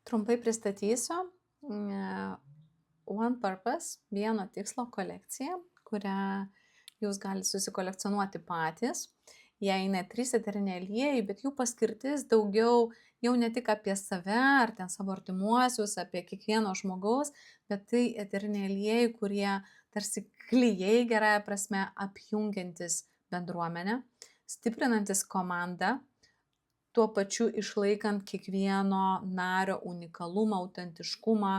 Trumpai pristatysiu One Purpose, vieno tikslo kolekciją, kurią jūs galite susikolekcionuoti patys. Jie eina 3 eteriniai aliejai, bet jų paskirtis daugiau jau ne tik apie save ar ten savo artimuosius, apie kiekvieno žmogaus, bet tai eteriniai aliejai, kurie tarsi klijai gerąja prasme apjungiantis bendruomenę, stiprinantis komandą, tuo pačiu išlaikant kiekvieno nario unikalumą, autentiškumą,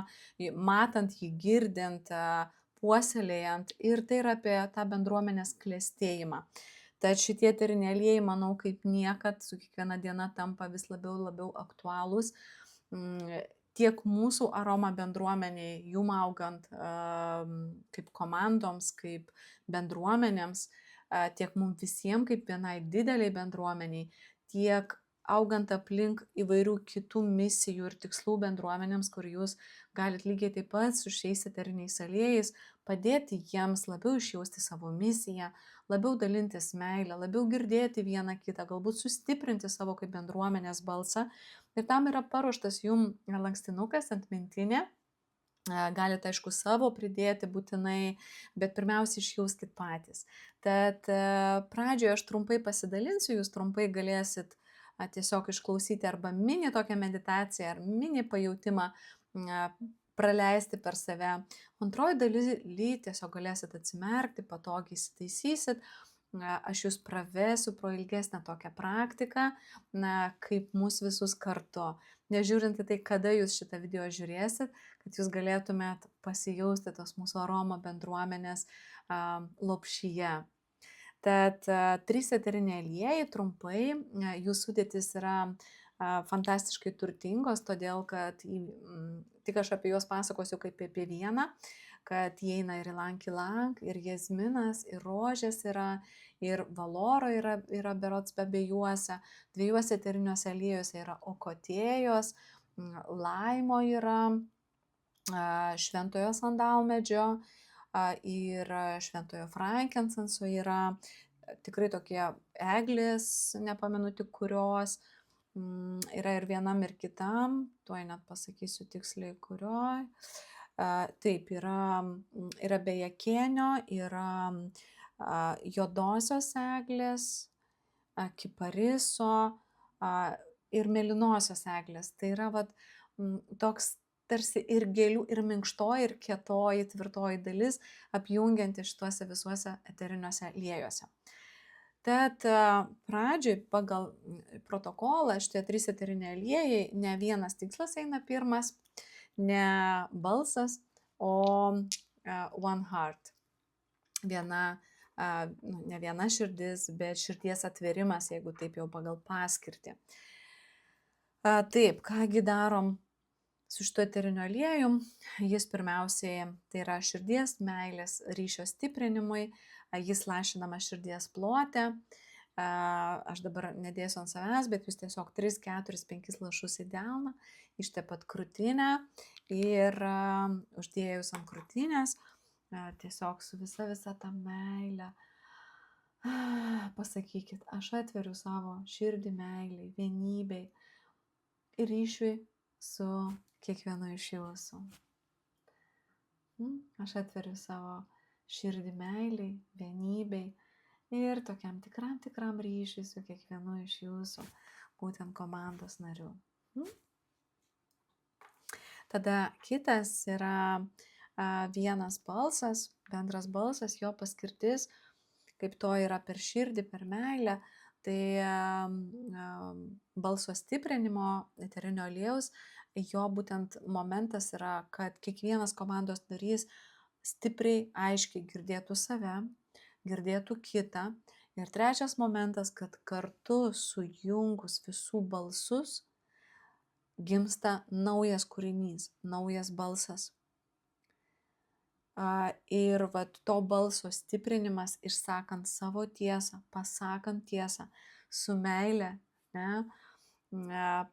matant jį, girdint, puoselėjant, ir tai yra apie tą bendruomenės klestėjimą. Tad šitie eteriniai aliejai, manau, kaip niekad su kiekviena diena tampa vis labiau aktualūs tiek mūsų aroma bendruomeniai, jum augant, kaip komandoms, kaip bendruomenėms, tiek mums visiems kaip vienai dideliai bendruomeniai, tiek augant aplink įvairių kitų misijų ir tikslų bendruomenėms, kur jūs galite lygiai taip pat su šiais eteriniais aliejais padėti jiems labiau išjausti savo misiją, labiau dalintis meilę, labiau girdėti vieną kitą, galbūt sustiprinti savo kaip bendruomenės balsą. Ir tam yra paruoštas jum lankstinukas, antmintinė. Galite, aišku, savo pridėti būtinai, bet pirmiausia išjauskit patys. Tad pradžioje aš trumpai pasidalinsiu, jūs trumpai galėsit tiesiog išklausyti arba mini tokią meditaciją, ar mini pajautimą praleisti per save. Antroji daly tiesiog galėsit atsimerkti, patogiai įsitaisysit. Aš jūs pravesiu pro ilgesnę tokią praktiką, kaip mūsų visus kartu. Nežiūrint į tai, kada jūs šitą video žiūrėsit, kad jūs galėtumėt pasijausti tos mūsų aroma bendruomenės lopšyje. Tad 3 eteriniai aliejai trumpai, jų sudėtis yra fantastiškai turtingos, todėl kad tik aš apie juos pasakosiu kaip apie vieną, kad įeina ir ilang-ilang, ir jazminas, ir rožės yra, ir valoro yra berods be abiejuose, 2 eteriniuose aliejuose yra okotėjos, laimo yra, šventojo sandalmedžio ir šventojo frankincenso yra, tikrai tokie eglės, nepamenu tik kurios, yra ir vienam ir kitam, tuoj net pasakysiu tiksliai kurioj. Taip, yra bejakienio, yra juodosios eglės, kipariso ir mėlynosios eglės. Tai yra toks tarsi ir gėlių, ir minkštoji, ir kietoji, tvirtoji dalis, apjungianti šituose visuose eteriniuose aliejuose. Tad pradžioj pagal protokolą šitie 3 eteriniai aliejai, ne vienas tikslas eina pirmas, ne balsas, o one heart. Ne viena širdis, bet širdies atverimas, jeigu taip jau pagal paskirtį. Taip, kągi darom su šituo eteriniu aliejum? Jis pirmiausiai tai yra širdies meilės ryšio stiprinimui, jis lašinama širdies plote. Aš dabar nedėsiu ant savęs, bet jūs tiesiog 3, 4, 5 lašus į delną, ištepat krūtinę ir uždėjus ant krūtinės, tiesiog su visa ta meile pasakykit, aš atveriu savo širdį meiliai, vienybei ir ryšiui su kiekvienu iš jūsų. Aš atveriu savo širdį meiliai, vienybei ir tokiam tikram ryšiui su kiekvienu iš jūsų, būtent komandos narių. Tada kitas yra vienas balsas, bendras balsas, jo paskirtis, kaip to yra per širdį, per meilę, tai balso stiprinimo eterinio aliejaus, jo būtent momentas yra, kad kiekvienas komandos narys stipriai, aiškiai girdėtų save, girdėtų kitą. Ir trečias momentas, kad kartu sujungus visų balsus gimsta naujas kūrinys, naujas balsas. Ir to balso stiprinimas, išsakant savo tiesą, pasakant tiesą, su meile,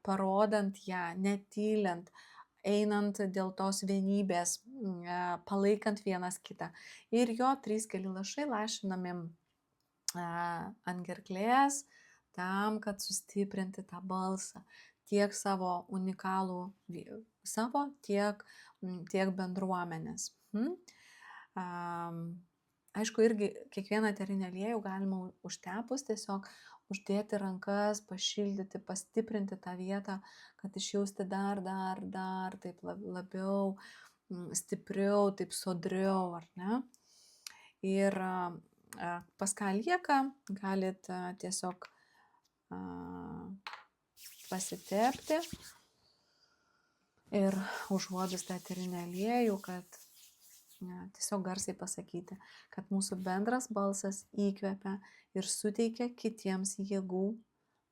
parodant ją, netylint, einant dėl tos vienybės, palaikant vienas kitą. Ir jo 3 keli lašai lašinami ant gerklės, tam, kad sustiprinti tą balsą. tiek savo unikalų savo, tiek bendruomenės. Aišku, irgi kiekvieną eterinį aliejų galima užtepus tiesiog uždėti rankas, pašildyti, pastiprinti tą vietą, kad išjausti dar taip labiau, stipriau, taip sodriau, ar ne? Ir pas ką lieka, galit tiesiog pasitepti ir užuodus tą eterinį aliejų, kad tiesiog garsiai pasakyti, kad mūsų bendras balsas įkvepia ir suteikia kitiems jėgų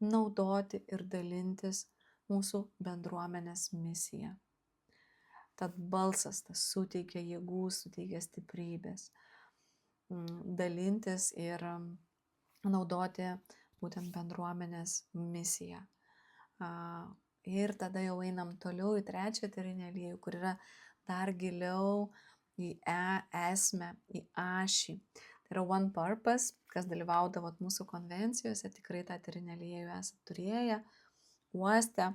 naudoti ir dalintis mūsų bendruomenės misiją. Tad balsas tas suteikia jėgų, suteikia stiprybės, dalintis ir naudoti būtent bendruomenės misiją. Ir tada jau einam toliau į trečią eterinį aliejų, kur yra dar giliau į esmę, į ašį. Tai yra One Purpose, kas dalyvaudavot mūsų konvencijose, tikrai tą eterinį aliejų esate turėję, uostę.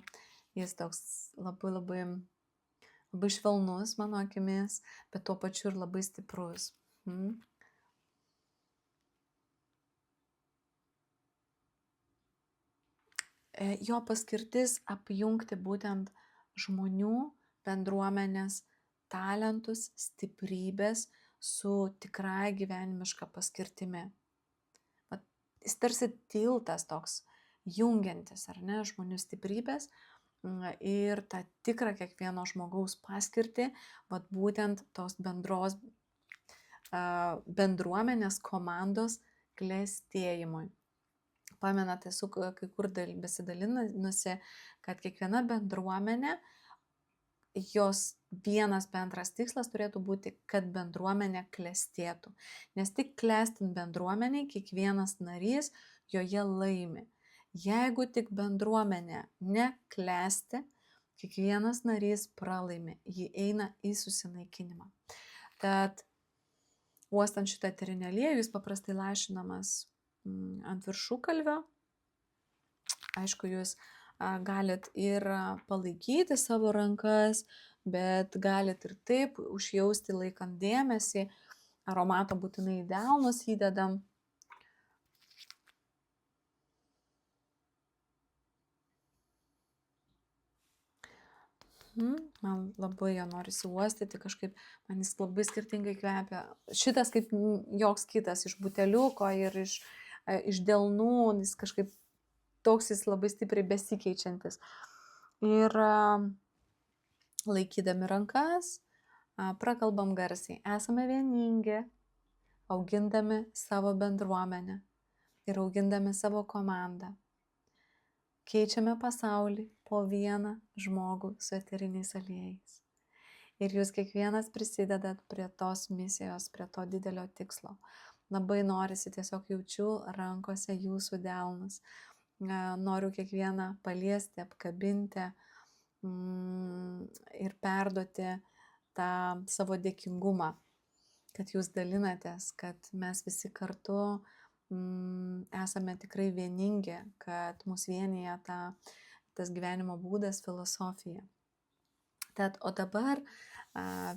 Jis toks labai švelnus mano akimis, bet tuo pačiu ir labai stiprus. Jo paskirtis apjungti būtent žmonių, bendruomenės, talentus, stiprybės su tikrai gyvenimiška paskirtimi. Jis tarsi tiltas toks jungiantis, ar ne, žmonių stiprybės ir tą tikrą kiekvieno žmogaus paskirtį, būtent tos bendruomenės komandos klestėjimui. Pamenat, esu kai kur besidalinusi, kad kiekviena bendruomenė, jos vienas bendras tikslas turėtų būti, kad bendruomenė klestėtų. Nes tik klestint bendruomeniai, kiekvienas narys joje laimi. Jeigu tik bendruomenė neklesti, kiekvienas narys pralaimi, ji eina į susinaikinimą. Tad uostant šitą eterinį aliejų, jis paprastai lašinamas ant viršukalvio. Aišku, jūs galit ir palaikyti savo rankas, bet galit ir taip užjausti laikant dėmesį. Aromatą būtinai į delnus įdedam. Man labai jo norisi uostyti, kažkaip man jis labai skirtingai kvepia. Šitas kaip joks kitas, iš buteliuko ir iš delnų, jis kažkaip toks jis labai stipriai besikeičiantis. Ir laikydami rankas, prakalbam garsiai. Esame vieningi, augindami savo bendruomenę ir augindami savo komandą. Keičiame pasaulį po vieną žmogų su eteriniais aliejais. Ir jūs kiekvienas prisidedat prie tos misijos, prie to didelio tikslo. Labai norisi, tiesiog jaučiu rankose jūsų delnus. Noriu kiekvieną paliesti, apkabinti ir perduoti tą savo dėkingumą, kad jūs dalinatės, kad mes visi kartu esame tikrai vieningi, kad mus vienyje tas gyvenimo būdas, filosofija. O dabar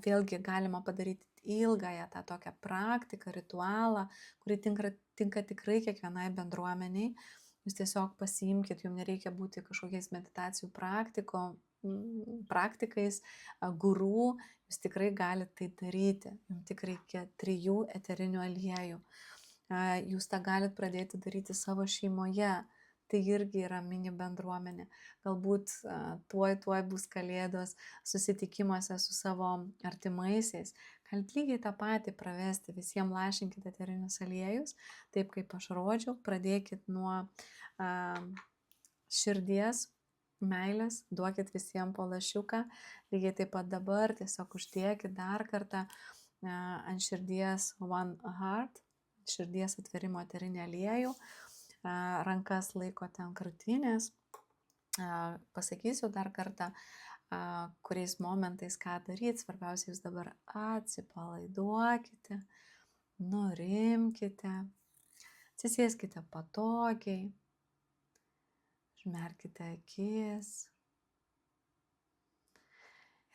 vėlgi galima padaryti ilgąją tą tokią praktiką, ritualą, kuri tinka tikrai kiekvienai bendruomeniai. Jūs tiesiog pasiimkit, jums nereikia būti kažkokiais meditacijų praktikais, gurų, jūs tikrai galite tai daryti. Jums tik reikia 3 eterinių aliejų. Jūs tą galite pradėti daryti savo šeimoje. Tai irgi yra mini bendruomenė. Galbūt tuoj bus kalėdos susitikimuose su savo artimaisiais. Galite lygiai tą patį pravesti, visiems lašinkite eterinius aliejus, taip kaip aš rodžiau, pradėkit nuo širdies, meilės, duokit visiems po lašiuką, lygiai taip pat dabar tiesiog uždėkit dar kartą ant širdies One Heart, širdies atverimo eterinį aliejų, rankas laikote ant krūtinės, pasakysiu dar kartą, kuriais momentais ką daryti, svarbiausia jūs dabar atsipalaiduokite, nurimkite, atsisėskite patogiai, užmerkite akis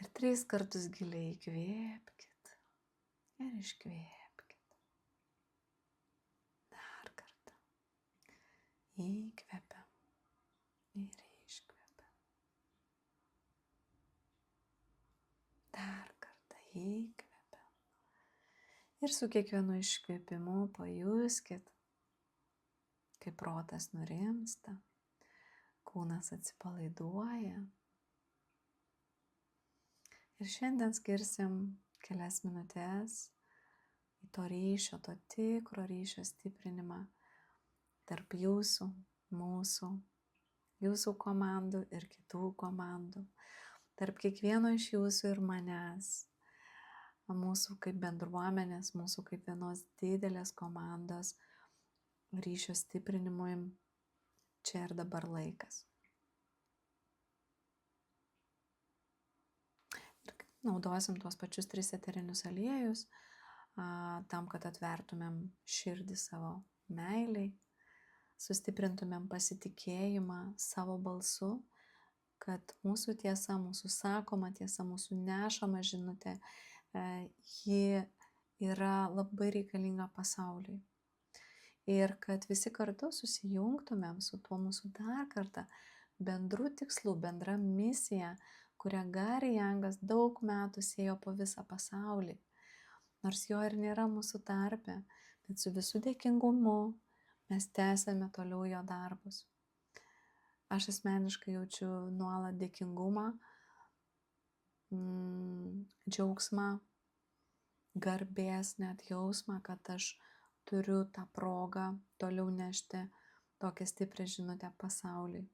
Ir 3 kartus giliai įkvėpkit ir iškvėpkit. Dar kartą. Įkvepiam ir iškvepiam. Dar kartą įkvepiam. Ir su kiekvienu iškvėpimu pajuskit, kaip protas nurimsta, kūnas atsipalaiduoja. Ir šiandien skirsim kelias minutės į to ryšio, to tikro ryšio stiprinimą tarp jūsų, mūsų, jūsų komandų ir kitų komandų, tarp kiekvieno iš jūsų ir manęs, mūsų kaip bendruomenės, mūsų kaip vienos didelės komandos ryšio stiprinimui čia ir dabar laikas. Naudosim tuos pačius 3 eterinius aliejus, tam, kad atvertumėm širdį savo meiliai, sustiprintumėm pasitikėjimą savo balsu, kad mūsų tiesa, mūsų sakoma tiesa, mūsų nešama žinutė, ji yra labai reikalinga pasauliui. Ir kad visi kartu susijungtumėm su tuo mūsų dar kartą bendru tikslu, bendra misija, kurią Gary Youngas daug metų sėjo po visą pasaulį. Nors jo ir nėra mūsų tarpe, bet su visų dėkingumu mes tęsiame toliau jo darbus. Aš asmeniškai jaučiu nuolat dėkingumą, džiaugsmą, garbės net jausmą, kad aš turiu tą progą toliau nešti tokią stiprią žinutę pasauliui.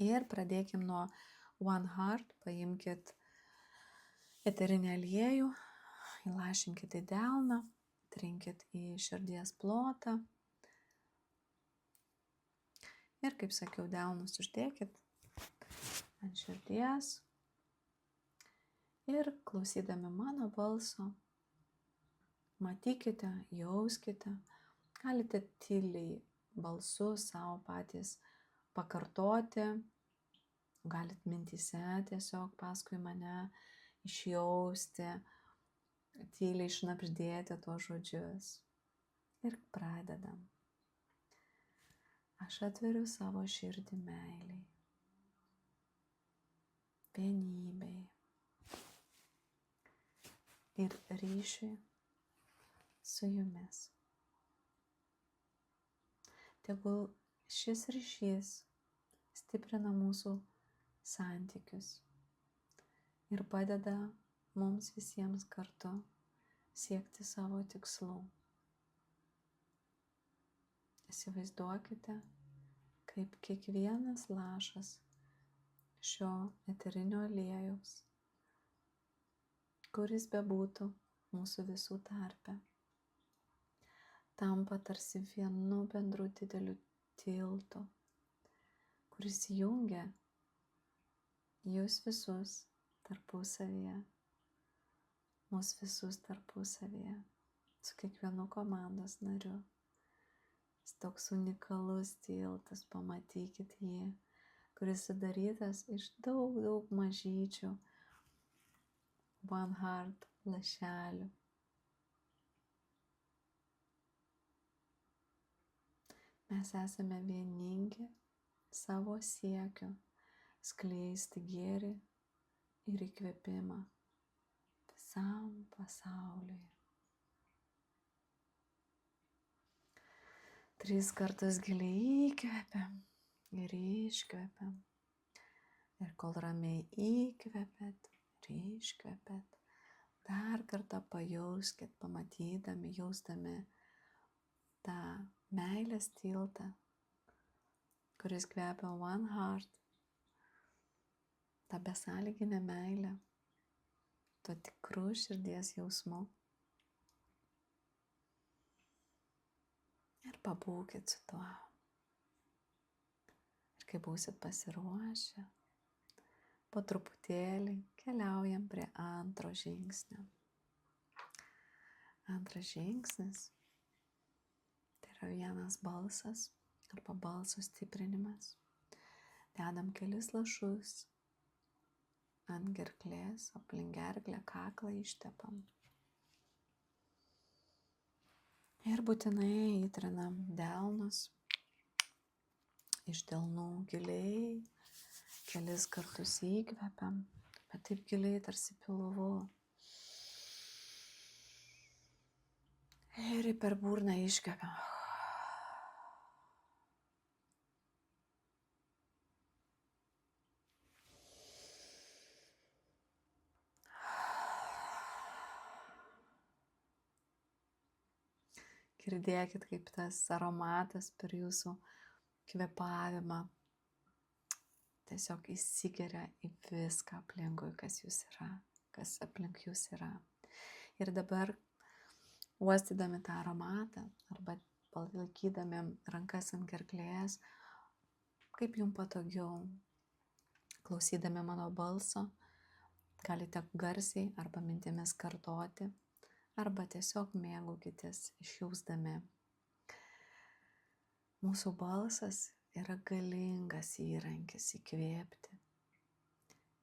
Ir pradėkim nuo One Heart, paimkit eterinį aliejų, įlašinkit į delną, trinkit į širdies plotą. Ir kaip sakiau, delnus uždėkit ant širdies. Ir klausydami mano balso, matykite, jauskite, galite tyliai balsu savo patys pakartoti, galit mintyse tiesiog paskui mane išjausti, tyliai šnabždėti tuos žodžius. Ir pradedam. Aš atveriu savo širdį meiliai, vienybei ir ryšiui su jumis. Tegul šis ryšys stiprina mūsų santykius ir padeda mums visiems kartu siekti savo tikslų. Įsivaizduokite, kaip kiekvienas lašas šio eterinio aliejaus, kuris bebūtų mūsų visų tarpe, tampa tarsi vienu bendru dideliu tiltu, kuris jungia jūs visus tarpusavyje, mus visus tarpusavyje, su kiekvienu komandos nariu. Jis toks unikalus tiltas, pamatykit jį, kuris sudarytas iš daug mažyčių One Heart lašelių. Mes esame vieningi savo siekiu skleisti gėrį ir įkvėpimą visam pasauliui. 3 kartus giliai įkvepiam ir iškvepiam. Ir kol ramiai įkvepiat ir iškvepiat, dar kartą pajauskit, pamatydami, jausdami tą meilės tiltą, kuris kvepia One Heart, tą besąlyginę meilę, tuo tikru širdies jausmu. Ir pabūkit su tuo. Ir kai būsit pasiruošę, po truputėlį keliaujam prie antro žingsnio. Antras žingsnis tai yra vienas balsas arba balso stiprinimas. Dedam kelis lašus ant gerklės, aplink gerklę, kaklą ištepam. Ir būtinai įtrinam delnus, iš delnų giliai, kelis kartus įkvepiam, bet taip giliai tarsi pilvu. Ir per burną iškvepiam. Girdėkit, kaip tas aromatas per jūsų kvėpavimą tiesiog įsigeria į viską aplinkui, kas jūs yra, kas aplink jūs yra. Ir dabar, uostydami tą aromatą arba palaikydami rankas ant gerklės, kaip jums patogiau, klausydami mano balso, galite garsiai arba mintimis kartoti, arba tiesiog mėgaukitės išjausdami. Mūsų balsas yra galingas įrankis įkvėpti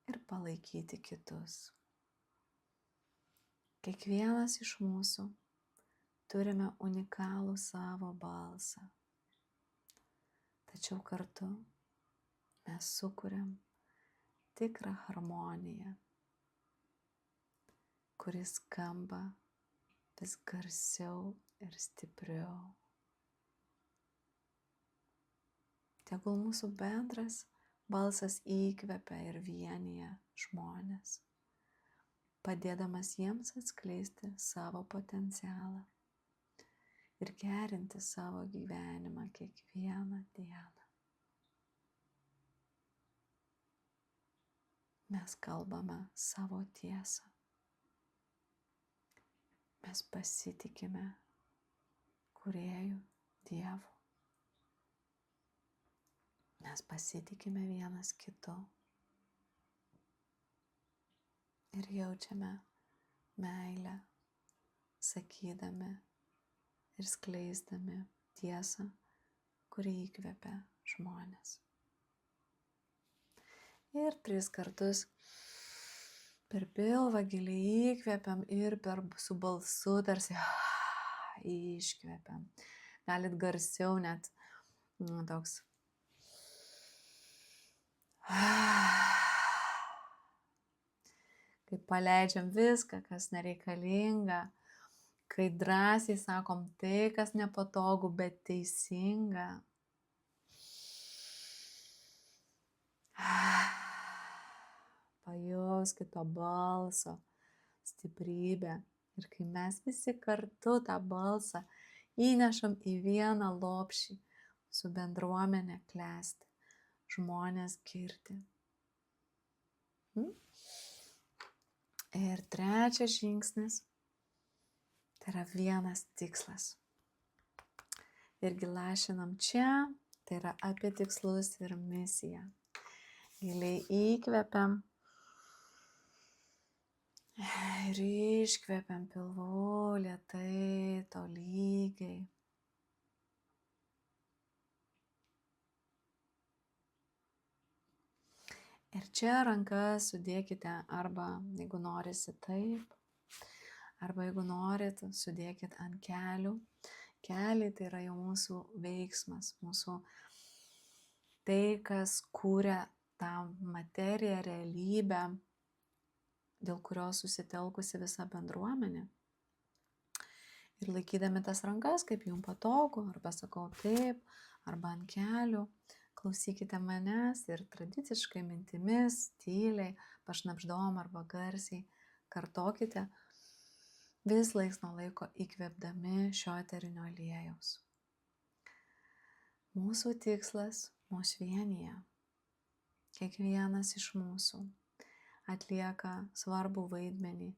ir palaikyti kitus. Kiekvienas iš mūsų turime unikalų savo balsą, tačiau kartu mes sukuriam tikrą harmoniją, kuris skamba vis garsiau ir stipriau. Tegul mūsų bendras balsas įkvepia ir vienija žmones, padėdamas jiems atskleisti savo potencialą ir gerinti savo gyvenimą kiekvieną dieną. Mes kalbame savo tiesą. Mes pasitikime Kūrėju, Dievu. Mes pasitikime vienas kitu ir jaučiame meilę, sakydami ir skleisdami tiesą, kuri įkvepia žmones. Ir 3 kartus per pilvą giliai įkvepiam ir su balsu tarsi iškvepiam. Galit garsiau net toks. Kai paleidžiam viską, kas nereikalinga, kai drąsiai sakom tai, kas nepatogu, bet teisinga. Pajauskit to balso stiprybę. Ir kai mes visi kartu tą balsą įnešam į vieną lopšį, su bendruomenė klesti, žmonės girdi. Ir 3 žingsnis, tai yra vienas tikslas. Irgi lašinam čia, tai yra apie tikslus ir misiją. Giliai įkvepiam ir iškvepiam pilvu lėtai, tolygiai. Ir čia rankas sudėkite arba, jeigu norisi taip, arba jeigu norit, sudėkit ant kelių. Keliai tai yra jau mūsų veiksmas, mūsų tai, kas kūrė tą materiją, realybę, dėl kurios susitelkusi visa bendruomenė. Ir laikydami tas rankas, kaip jums patogu, arba sakau taip, arba ant kelių, klausykite manęs ir tradiciškai mintimis, tyliai, pašnabždom arba garsiai kartokite, vis laiks nuo laiko įkvėpdami šio eterinio aliejaus. Mūsų tikslas mus vienija. Kiekvienas iš mūsų atlieka svarbų vaidmenį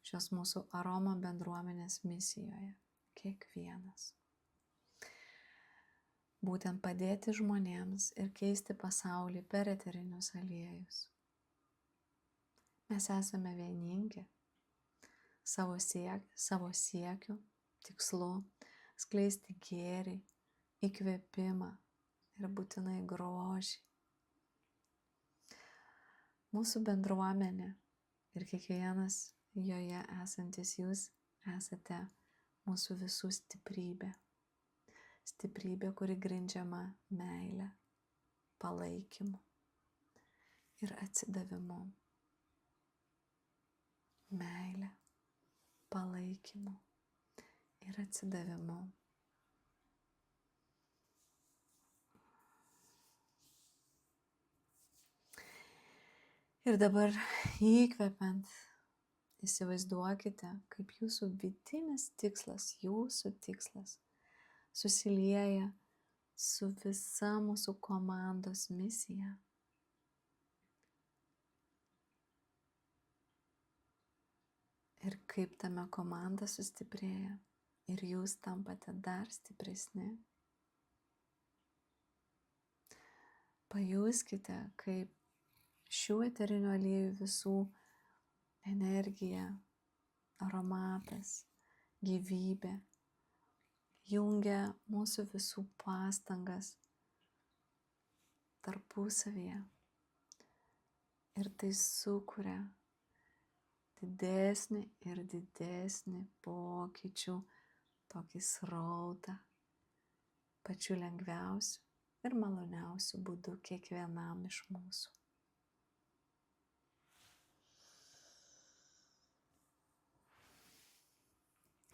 šios mūsų aroma bendruomenės misijoje. Kiekvienas. Būtent padėti žmonėms ir keisti pasaulį per eterinius aliejus. Mes esame vieningi savo siekiu, tikslu, skleisti gėrį, įkvėpimą ir būtinai grožį. Mūsų bendruomenė ir kiekvienas joje esantis jūs esate mūsų visų stiprybė. Stiprybė, kuri grindžiama meile, palaikymu ir atsidavimu. Meile, palaikymu ir atsidavimu. Ir dabar įkvepiant, įsivaizduokite, kaip jūsų vidinis tikslas, susilieja su visa mūsų komandos misija. Ir kaip tame komanda sustiprėja ir jūs tampate dar stipresni. Pajuskite, kaip šių eterinių aliejų visų energija, aromatas, gyvybė jungia mūsų visų pastangas tarpusavyje. Ir tai sukuria didesnį ir didesnį pokyčių tokį srautą, pačiu lengviausiu ir maloniausiu būdu kiekvienam iš mūsų.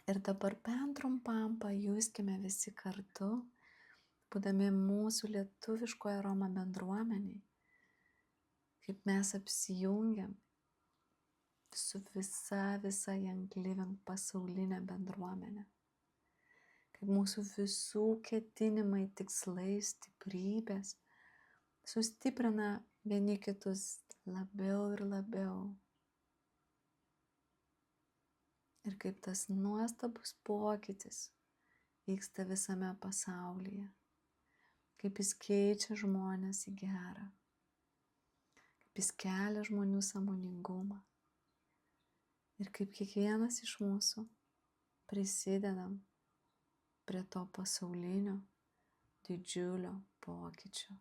Ir dabar bent trumpam pajuskime visi kartu, būdami mūsų lietuviškoje Roma bendruomeniai, kaip mes apsijungiam su visa Young Living pasaulinė bendruomenė. Kaip mūsų visų ketinimai, tikslai, stiprybės sustiprina vieni kitus labiau ir labiau. Ir kaip tas nuostabus pokytis vyksta visame pasaulyje. Kaip jis keičia žmones į gerą. Kaip jis kelia žmonių sąmoningumą. Ir kaip kiekvienas iš mūsų prisidedam prie to pasaulinio didžiulio pokyčio.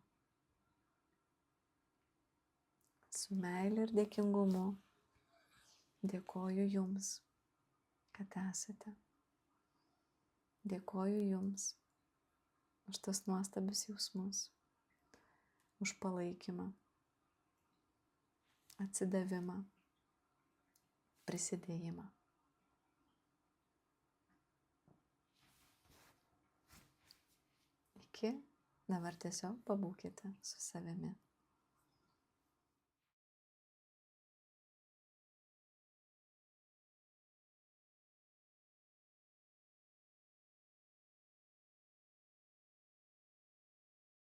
Su meile ir dėkingumu dėkoju Jums, kad esate. Dėkoju Jums už tas nuostabius jausmus, už palaikymą, atsidavimą, prisidėjimą. Iki, dabar tiesiog pabūkite su savimi.